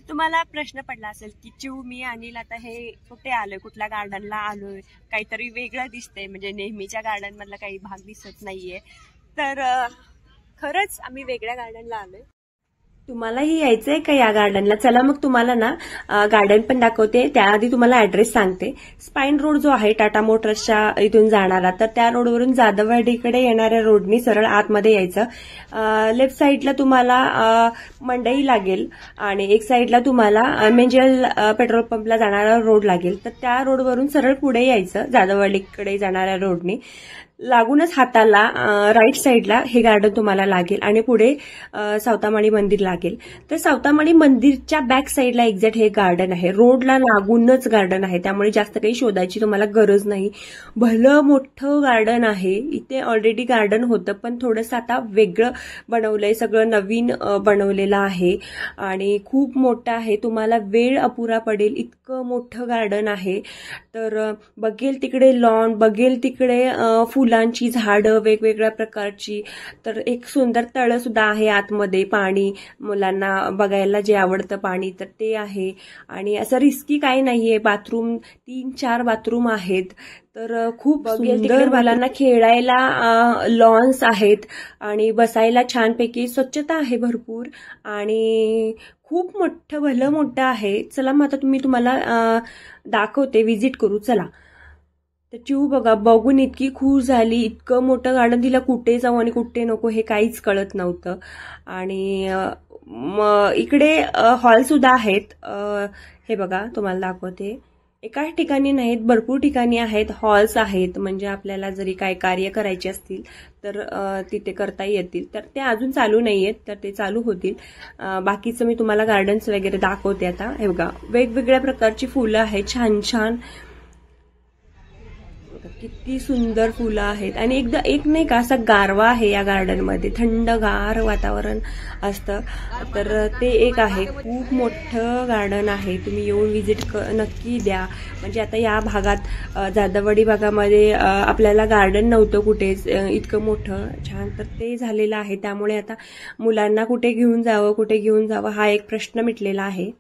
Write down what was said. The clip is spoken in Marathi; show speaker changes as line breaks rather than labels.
तुम्हाला प्रश्न पडला असेल की चिऊ मी अनिल आता हे कुठे आलोय, कुठल्या गार्डनला आलोय, काहीतरी वेगळं दिसतंय, म्हणजे नेहमीच्या गार्डन मधला काही भाग दिसत नाहीये. तर खरंच आम्ही वेगळ्या गार्डनला आलोय. तुम्हालाही यायचंय का या गार्डनला? चला मग तुम्हाला ना गार्डन पण दाखवते. त्याआधी तुम्हाला ऍड्रेस सांगते. स्पाईन रोड जो आहे टाटा मोटर्सच्या इथून जाणारा, तर त्या रोडवरून जाधववाडीकडे येणाऱ्या रोडनी सरळ आतमध्ये यायचं. लेफ्ट साईडला तुम्हाला मंडई लागेल आणि एक साईडला तुम्हाला मेंजल पेट्रोल पंपला जाणारा रोड लागेल. तर त्या रोडवरून सरळ पुढे यायचं जाधववाडीकडे जाणाऱ्या रोडनी. लागूनच हाताला राईट साईडला हे गार्डन तुम्हाला लागेल आणि पुढे सावतामाळी मंदिर लागेल. तर सावतामाळी मंदिरच्या बॅक साईडला एक्झॅक्ट हे गार्डन आहे. रोडला लागूनच गार्डन आहे, त्यामुळे जास्त काही शोधायची तुम्हाला गरज नाही. भलं मोठं गार्डन आहे. इथे ऑलरेडी गार्डन होतं, पण थोडंसं आता वेगळं बनवलंय, सगळं नवीन बनवलेलं आहे आणि खूप मोठं आहे. तुम्हाला वेळ अपुरा पडेल इतकं मोठं गार्डन आहे. तर बघेल तिकडे लॉन, बघेल तिकडे फुलांची झाडं वेगवेगळ्या प्रकारची. तर एक सुंदर तळं सुद्धा आहे आतमध्ये, पाणी मुलांना बघायला जे आवडतं पाणी तर ते आहे. आणि असं रिस्की काही नाहीये. बाथरूम 3-4 बाथरूम आहेत. तर खूप सुंदर मुलांना खेळायला लॉन्स आहेत आणि बसायला छानपैकी स्वच्छता आहे भरपूर आणि खूप मोठं भलं मोठं आहे. चला मग आता तुम्हाला दाखवते, व्हिजिट करू चला. तर चिऊ बघा बघून इतकी खुश झाली. इतकं मोठं गार्डन, तिला कुठे जाऊ आणि कुठे नको हे काहीच कळत नव्हतं. आणि इकडे हॉल सुद्धा आहेत. हे बघा तुम्हाला दाखवते. एकाच ठिकाणी नाहीत, भरपूर ठिकाणी आहेत, हॉल्स आहेत. म्हणजे आपल्याला जरी काय कार्य करायचे असतील तर तिथे करता येतील. तर ते अजून चालू नाहीयेत, तर ते चालू होतील. बाकीचं मी तुम्हाला गार्डन्स वगैरे दाखवते आता. हे बघा वेगवेगळ्या प्रकारची फुलं आहेत, छान छान, किती सुंदर फुलं आहेत. आणि एकदा एक नाही का असा गारवा आहे या गार्डनमध्ये, थंडगार वातावरण असतं. तर ते एक आहे. खूप मोठं गार्डन आहे. तुम्ही येऊन व्हिजिट नक्की द्या. म्हणजे आता या भागात जाधववाडी भागामध्ये आपल्याला गार्डन नव्हतं कुठेच इतकं मोठं छान, तर ते झालेलं आहे. त्यामुळे आता मुलांना कुठे घेऊन जावं हा एक प्रश्न मिटलेला आहे.